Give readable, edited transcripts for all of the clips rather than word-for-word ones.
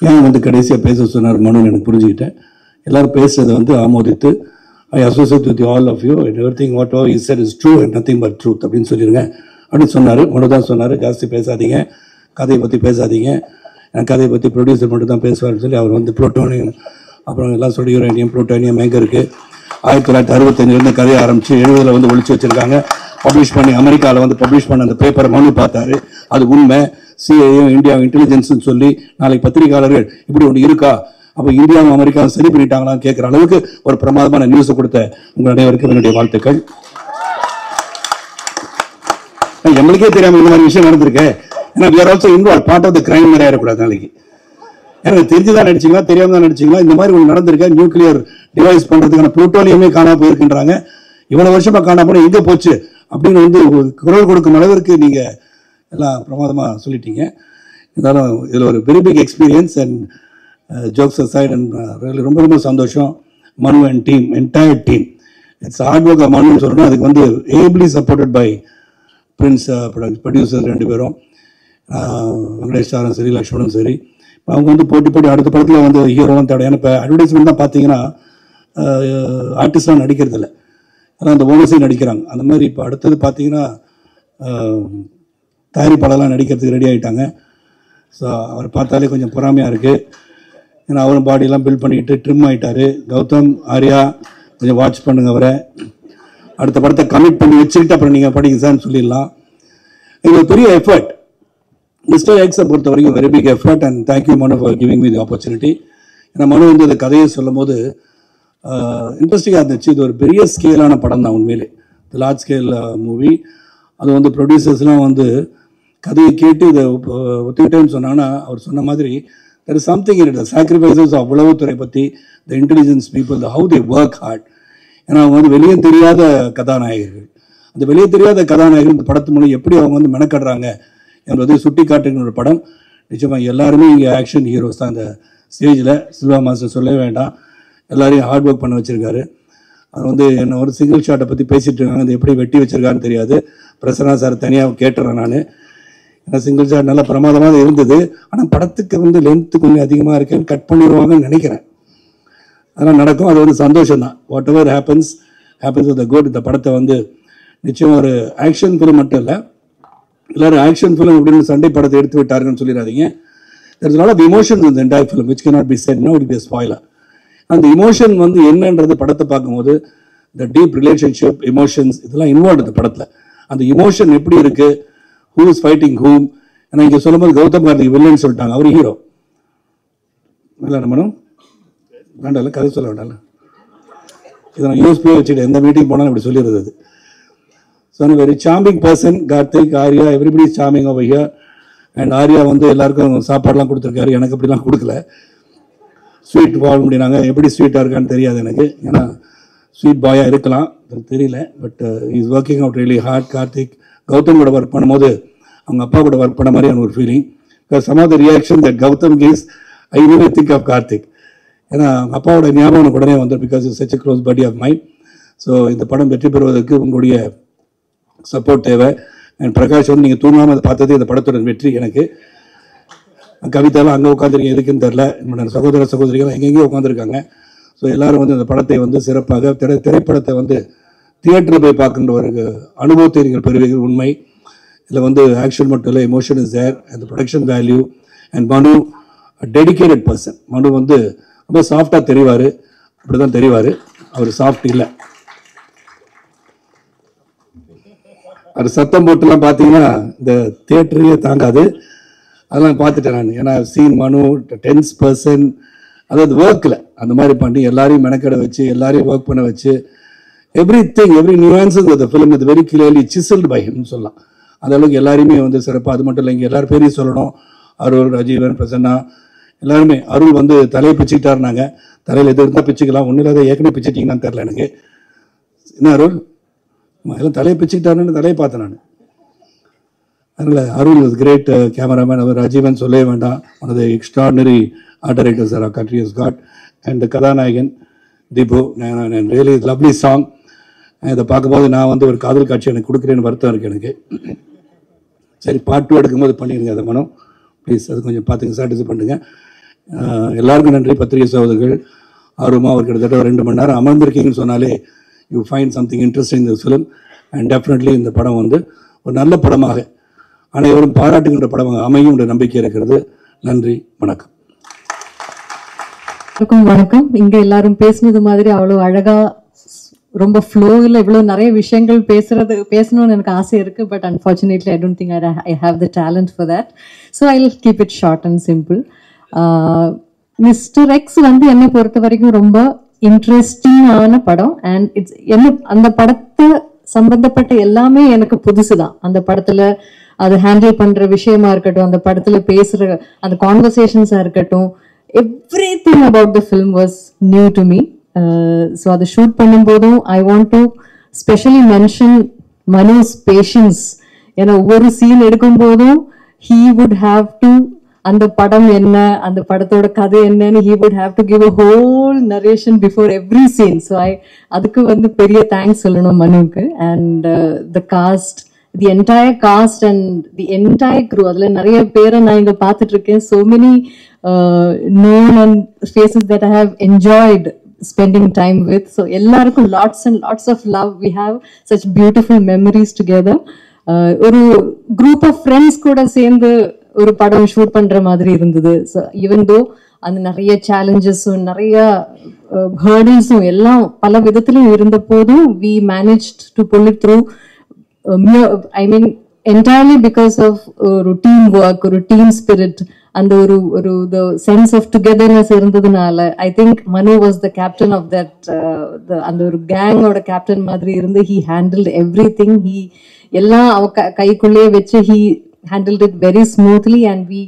ஏன் வந்து கடைசியாக பேச சொன்னார் மனு எனக்கு புரிஞ்சுக்கிட்டேன். எல்லாரும் பேசுறதை வந்து ஆமோதித்து I associate with all of you and everything what all is said is true and nothing but truth அப்படின்னு சொல்லிடுங்க அப்படின்னு சொன்னார். மனு தான் சொன்னார், ஜாஸ்தி பேசாதீங்க, கதையை பற்றி பேசாதீங்க, எனக்கு கதையை பற்றி ப்ரொடியூசர் மட்டும் தான் பேசுவார்னு சொல்லி அவர் வந்து புளூட்டோனியம் அப்புறம் எல்லாம் சொல்லி யுரேனியம் புளூட்டோனியம் எங்கே இருக்குது 1965 கதையை ஆரம்பித்து 70 வந்து ஒழிச்சு வச்சுருக்காங்க. பப்ளிஷ் பண்ணி அமெரிக்காவில் வந்து பப்ளிஷ் பண்ண அந்த பேப்பரை மனு பார்த்தாரு, அது உண்மை, சிஐஏ இந்தியா இன்டெலிஜென்ஸ்னு சொல்லி நாளைக்கு பத்திரிகையாளர்கள் இப்படி ஒன்று இருக்கா, அப்போ இந்தியாவும் அமெரிக்காவும் சரி பண்ணிட்டாங்களான்னு கேட்குற அளவுக்கு ஒரு பிரமாதமான நியூஸை கொடுத்த உங்கள் அனைவருக்கும் என்னுடைய வாழ்த்துக்கள். எங்களுக்கே தெரியாமல் இந்த மாதிரி விஷயம் நடந்திருக்கு. ஏன்னா we are also involved, part of the crime மாதிரி ஆயிடக்கூடாது நாளைக்கு. எனக்கு தெரிஞ்சுதான் நடிச்சிங்களா தெரியாம தான் நடிச்சிங்களா, இந்த மாதிரி ஒன்று நடந்திருக்க, நியூக்ளியர் டிவைஸ் பண்ணுறதுக்கான புளூட்டோனியமே காணாமல் போயிருக்கின்றாங்க, இவ்வளோ வருஷமாக காணாம போனால் எங்கே போச்சு அப்படின்னு வந்து குரல் கொடுக்கும் அளவிற்கு நீங்கள் எல்லாம் பிரமாதமாக சொல்லிட்டீங்க. இருந்தாலும் இதில் ஒரு very big experience and jokes aside and ரொம்ப ரொம்ப சந்தோஷம். Manu and team, entire team, it's hard work. மனுன்னு சொல்லணும், அதுக்கு வந்து ably supported by Prince producer 2 பேரும், வெங்கடேஷ் சாரும் சரி லக்ஷ்மணும் சரி. அவங்க வந்து போட்டி அடுத்த படத்தில் வந்து ஹீரோலாம் தேவை. ஏன்னா இப்போ அட்வர்டைஸ்மெண்ட் தான் பார்த்தீங்கன்னா ஆர்டிஸ்ட்லாம் நடிக்கிறது இல்லை, ஆனால் அந்த ஓனர்ஸே நடிக்கிறாங்க. அந்த மாதிரி இப்போ அடுத்தது பார்த்தீங்கன்னா தயாரிப்பாளர்லாம் நடிக்கிறதுக்கு ரெடி ஆகிட்டாங்க. ஸோ அவர் பார்த்தாலே கொஞ்சம் பொறாமையாக இருக்குது. ஏன்னா அவரும் பாடியெல்லாம் பில்ட் பண்ணிக்கிட்டு ட்ரிம் ஆகிட்டார். கௌதம், ஆர்யா கொஞ்சம் வாட்ச் பண்ணுங்க, அவரை அடுத்த படத்தை கமிட் பண்ணி வச்சுக்கிட்டு அப்புறம் நீங்கள் படிங்க சார்னு சொல்லிடலாம். இது ஒரு பெரிய எஃபர்ட். மிஸ்டர் எக்ஸை பொறுத்த வரைக்கும் very big effort and thank you Manu for giving me the opportunity. ஏன்னா மனு வந்து இந்த கதையை சொல்லும் போது இன்ட்ரெஸ்டிங்காக இருந்துச்சு. இது ஒரு பெரிய ஸ்கேலான படம் தான் உண்மையிலே, லார்ஜ் ஸ்கேல் மூவி. அது வந்து ப்ரொடியூசர்ஸ்லாம் வந்து கதையை கேட்டு இதை ஒத்துக்கிட்டேன்னு சொன்னாங்கன்னா அவர் சொன்ன மாதிரி there is something in it, sacrifices of உளவுத்துறை பற்றி, the intelligence people, the how they work hard. ஏன்னா அவங்க வந்து வெளியே தெரியாத கதாநாயகர்கள், அந்த வெளியே தெரியாத கதாநாயகர்கள் இந்த படத்து மூலம் எப்படி அவங்க வந்து மெனக்கடுறாங்க என்பதை சுட்டி காட்டுகிற ஒரு படம். நிச்சயமாக எல்லாருமே இங்கே ஆக்ஷன் ஹீரோஸ் தான். அந்த ஸ்டேஜில் சில்வா மாஸ்டர் சொல்லவே வேண்டாம், எல்லாரையும் ஹார்ட் ஒர்க் பண்ண வச்சுருக்காரு. அது வந்து என்ன ஒரு சிங்கிள் ஷாட்டை பற்றி பேசிகிட்டு இருக்காங்க, அது எப்படி வெட்டி வச்சுருக்கான்னு தெரியாது. பிரசன்னா சார் தனியாக கேட்டுறேன் நான். ஏன்னா சிங்கிள் ஷாட் நல்லா பிரமாதமாக இருந்தது, ஆனால் படத்துக்கு வந்து லென்த்து கொஞ்சம் அதிகமாக இருக்குன்னு கட் பண்ணிடுவாங்கன்னு நினைக்கிறேன். அதெல்லாம் நடக்கும், அது வந்து சந்தோஷம் தான். What ever happens with the good. இந்த படத்தை வந்து நிச்சயம் ஒரு ஆக்ஷன் ஃபிலிம் மட்டும் இல்லை, எல்லாரும் ஆக்ஷன் ஃபிலிம் அப்படின்னு சண்டை படத்தை எடுத்து விட்டாருன்னு சொல்லிடாதீங்க. there's a lot of emotions in the entire film which cannot be said now, it will be a spoiler. அந்த இமோஷன் வந்து என்னன்றது படத்தை பார்க்கும்போது the deep relationship, emotions இதெல்லாம் இன்வால்வ் இந்த படத்தில். அந்த இமோஷன் எப்படி இருக்கு, who is fighting whom. ஏன்னா இங்கே சொல்லும்போது கௌதம் கார்த்திக் வில்லன்னு சொல்லிட்டாங்க, அவர் ஹீரோ இல்லை. நம்மளும் வேண்டாம்ல, கதை சொல்ல வேண்டாம்ல, இதை நான் யூஸ்பியே வச்சுட்டு எந்த மீட்டிங் போனாலும் இப்படி சொல்லிடுறது. So very charming person Karthik, Arya, everybody is charming over here. And Arya வந்து எல்லாருக்கும் சாப்பாடுலாம் கொடுத்துருக்காரு, எனக்கு அப்படிலாம் கொடுக்கல. ஸ்வீட் வாங்க முடியினாங்க, எப்படி ஸ்வீட்டாக இருக்கான்னு தெரியாது எனக்கு, ஏன்னா ஸ்வீட் பாயாக இருக்கலாம் தெரியல. But is working out really hard. Karthik Gautham கூட ஒர்க் பண்ணும்போது அவங்க அப்பா கூட ஒர்க் பண்ண மாதிரியான ஒரு feeling. Some of the reaction that Gautham gives I really think of Karthik. ஏன்னா அப்பாவோட ஞாபகம் உடனே வந்து because is such a close buddy of mind. So இந்த படம் வெற்றி பெறுவதற்கு உங்களுடைய சப்போர்ட் தேவை. அண்ட் பிரகாஷ் வந்து நீங்கள் தூங்காமல் அதை பார்த்ததே இந்த படத்தோட வெற்றி. எனக்கு கவிதாலாம் அங்கே உட்காந்துருக்கீங்க எதுக்குன்னு தெரில, என்னோட சகோதர சகோதரிகள் எங்கெங்கேயோ உட்காந்துருக்காங்க. ஸோ எல்லாரும் வந்து அந்த படத்தை வந்து சிறப்பாக திரைப்படத்தை வந்து தியேட்டரில் போய் பார்க்கின்ற ஒரு அனுபவத்தை நீங்கள் பெறுவீர்கள். உண்மை இதில் வந்து ஆக்ஷன் மட்டும் இல்லை, emotion is there and production value. And Manu dedicated person. Manu வந்து ரொம்ப சாஃப்டாக தெரிவார், அப்படி தான் தெரிவார், அவர் சாஃப்ட் இல்லை. அது சத்தம் போட்டுலாம் பார்த்தீங்கன்னா இந்த தியேட்டரையே தாங்காது. அதெல்லாம் பார்த்துட்டேன் நான். ஏன்னா சீன் மனு டென்ஸ் பர்சன், அதாவது ஒர்க்கில் அந்த மாதிரி பண்ணி எல்லாரையும் மெனக்கடை வச்சு எல்லாரையும் ஒர்க் பண்ண வச்சு every nuances of the film is very clearly chiselled by ஹிம்னு சொல்லலாம். அந்த அளவுக்கு எல்லாருமே வந்து சிறப்பாக. அது மட்டும் இல்லை, இங்கே எல்லாரும் பேரையும் சொல்லணும். அருள், ராஜீவன், பிரசன்னா எல்லாருமே. அருள் வந்து தலையை பிச்சுக்கிட்டாருனாங்க, தலையில் எது இருந்தால் பிச்சுக்கலாம், ஒன்றும் இல்லாத ஏற்கனவே பிச்சுட்டிங்கன்னு தெரில எனக்கு. என்ன அருள் எல்லாம் தலையை பிச்சுக்கிட்டாருன்னு தலையை பார்த்தேன் நான். அதனால் அருள் இஸ் கிரேட் கேமராமேன். அவர் ராஜீவன் சொல்லவே வேண்டாம், one of the extraordinary art directors our country has got. அண்ட் கதாநாயகன் தீபு, ரியலி லவ்லி சாங். இதை பார்க்கும்போது நான் வந்து ஒரு காதல் காட்சி எனக்கு கொடுக்குறேன்னு வருத்தம் இருக்குது எனக்கு. சரி, பார்ட் 2 எடுக்கும்போது பண்ணிடுங்க அதை மனம் ப்ளீஸ், அது கொஞ்சம் பார்த்துங்க, சாட்டிஸ்ஃபை பண்ணுங்க. எல்லாருக்கும் நன்றி. பத்திரிகை சகோதரர்கள் ஆர்வமாக அவர் கிட்டத்தட்ட 2 மணி நேரம் அமர்ந்திருக்கீங்கன்னு சொன்னாலே யூ ஃபைண்ட் சம்திங் இன்ட்ரெஸ்டிங் இந்த ஃபிலிம். அண்ட் டெஃபினெட்லி இந்த படம் வந்து ஒரு நல்ல படமாக அனைவரும் பாராட்டுகின்ற படமாக அமையும் என்ற நம்பிக்கை இருக்கிறது. நன்றி, வணக்கம். வணக்கம். இங்க எல்லாரும் பேசுனது மாதிரி அவ்வளவு அழகா ரொம்ப ஃப்ளோவில் இவ்வளவு நிறைய விஷயங்கள் பேசணும்னு எனக்கு ஆசை இருக்கு. But unfortunately I don't think I have the talent for that. So I will keep it short and simple. Mister X வந்து என்னை பொறுத்த வரைக்கும் ரொம்ப இன்ட்ரெஸ்டிங்கான படம். அண்ட் இட்ஸ் என்ன அந்த படத்தை சம்பந்தப்பட்ட எல்லாமே எனக்கு புதுசுதான். அந்த படத்துல அதை ஹேண்டில் பண்ற விஷயமா இருக்கட்டும், அந்த படத்துல பேசுற அந்த கான்வர்சேஷன்ஸா இருக்கட்டும், everything about the film was new to me. So அதை ஷூட் பண்ணும்போதும் I want to specially mention Manu's patience. ஏன்னா ஒவ்வொரு சீன் எடுக்கும் போதும் he would have to அந்த படம் என்ன, அந்த படத்தோட கதை என்னன்னு he would have to give a whole narration before every scene. So அதுக்கு வந்து பெரிய தேங்க்ஸ் சொல்லணும் மனுவுக்கு. And the cast, the entire cast and the entire crew, அதுல நிறைய பேரை நான் இங்க பார்த்துட்டு இருக்கேன். So many known and faces that I have enjoyed spending time with. So எல்லாருக்கும் lots and lots of love. We have such beautiful memories together. ஒரு group of friends கூட சேர்ந்து ஒரு படம் ஷூட் பண்ற மாதிரி இருந்தது. ஸோ ஈவன் தோ அந்த நிறைய சேலஞ்சஸும் நிறைய ஹர்டில்ஸும் எல்லாம் பல விதத்திலும் இருந்த போதும் we managed to pull it through. I mean entirely because of ஒரு டீம் ஒர்க், ஒரு டீம் ஸ்பிரிட், அந்த ஒரு the sense of togetherness இருந்ததுனால I think Manu was the captain of that. அந்த ஒரு கேங்கோட கேப்டன் மாதிரி இருந்து he handled everything. he எல்லாம் அவ கைக்குள்ளே வச்சு he handled it very smoothly and we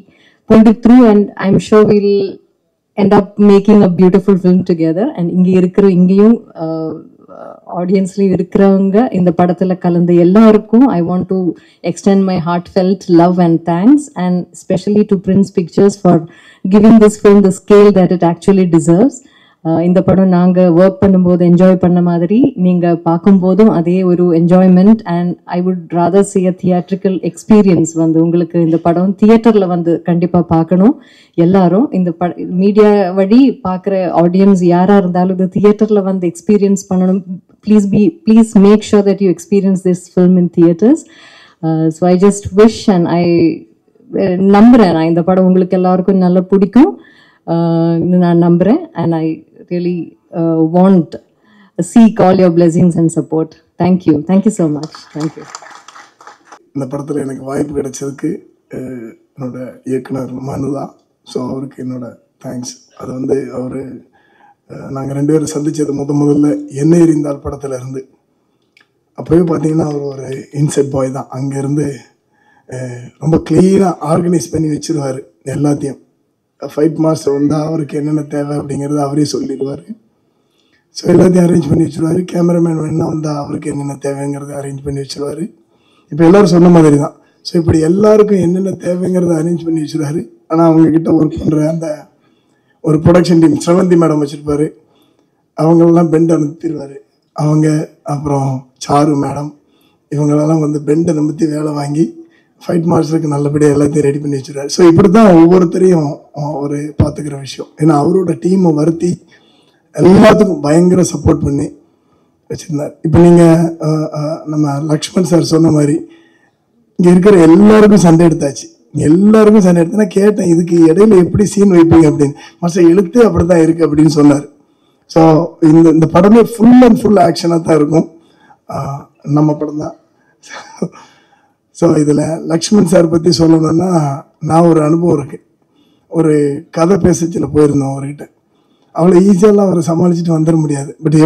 pulled it through, and I'm sure we'll end up making a beautiful film together. And இங்கேயும் ஆடியன்ஸ்லயும் இருக்கிறவங்க இந்த படத்துல கலந்து எல்லாருக்கும் I want to extend my heartfelt love and thanks, and especially to Prince Pictures for giving this film the scale that it actually deserves. இந்த படம் நாங்க work பண்ணும்போது என்ஜாய் பண்ண மாதிரி நீங்க பார்க்கும்போதும் அதே ஒரு enjoyment. And I would rather see a theatrical experience. வந்து உங்களுக்கு இந்த படம் தியேட்டர்ல வந்து கண்டிப்பா பார்க்கணும். எல்லாரும் இந்த மீடியா வழி பார்க்குற ஆடியன்ஸ் யாரா இருந்தாலும் இந்த தியேட்டர்ல வந்து எக்ஸ்பீரியன்ஸ் பண்ணணும். Please make sure that you experience this film in theatres. So I just wish and I நம்புறேன் நான் இந்த படம் உங்களுக்கு எல்லாருக்கும் நல்லா பிடிக்கும் நான் நம்புறேன். And I really want seek all your blessings and support. Thank you so much. Thank you. இந்த படத்தில் எனக்கு வாய்ப்பு கிடைச்சதுக்கு என்னோட இயக்குனர் மனு தான். ஸோ அவருக்கு என்னோட தேங்க்ஸ். அது வந்து அவர் நாங்கள் 2 பேரும் சந்தித்தது முதல்ல என்ன எறிந்தால் படத்தில் இருந்து. அப்போவே பார்த்தீங்கன்னா அவர் ஒரு இன்செட் பாய் தான். அங்கேருந்து ரொம்ப கிளீனாக ஆர்கனைஸ் பண்ணி வச்சுருவார் எல்லாத்தையும். ஃபைட் மாஸ்டர் வந்தால் அவருக்கு என்னென்ன தேவை அப்படிங்கிறது அவரே சொல்லிடுவார். ஸோ எல்லாத்தையும் அரேஞ்ச் பண்ணி வச்சுருவார். கேமராமேன் வேணா வந்தால் அவருக்கு என்னென்ன தேவைங்கிறத அரேஞ்ச் பண்ணி வச்சுருவார். இப்போ எல்லோரும் சொன்ன மாதிரி தான். ஸோ இப்படி எல்லாருக்கும் என்னென்ன தேவைங்கிறத அரேஞ்ச் பண்ணி வச்சுருவார். ஆனால் அவங்கக்கிட்ட ஒர்க் பண்ணுற அந்த ஒரு ப்ரொடக்ஷன் டீம் ஸ்ரவந்தி மேடம் வச்சுருப்பார். அவங்களெல்லாம் பெண்டை அனுப்பிடுவார். அவங்க அப்புறம் சாரு மேடம் இவங்களெல்லாம் வந்து பெண்டை நிமித்தி வேலை வாங்கி ஃபைட் மாஸ்டருக்கு நல்லபடியாக எல்லாத்தையும் ரெடி பண்ணி வச்சுருவார். ஸோ இப்படி தான் ஒவ்வொருத்தரையும் ஒரு பார்த்துக்கிற விஷயம். ஏன்னா அவரோட டீமை வருத்தி எல்லாத்துக்கும் பயங்கர சப்போர்ட் பண்ணி வச்சுருந்தார். இப்போ நீங்கள் நம்ம லக்ஷ்மண் சார் சொன்ன மாதிரி இங்கே இருக்கிற எல்லாருக்கும் சண்டை எடுத்தாச்சு. எல்லாருக்கும் சண்டை எடுத்து நான் கேட்டேன், இதுக்கு இடையில எப்படி சீன் வைப்பீங்க அப்படின்னு. மாஸ்டர் எழுத்து அப்படி தான் இருக்குது அப்படின்னு சொன்னார். ஸோ இந்த படமே ஃபுல் அண்ட் ஃபுல் ஆக்ஷனாக தான் இருக்கும். நம்ம படம் தான். ஸோ இதில் லக்ஷ்மண் சார் பற்றி சொல்லணும்னா நான் ஒரு அனுபவம் இருக்குது. ஒரு கதை பேசச்சில் போயிருந்தோம் அவர்கிட்ட. அவ்வளோ ஈஸியாலாம் அவரை சமாளிச்சுட்டு வந்துட முடியாது. பட்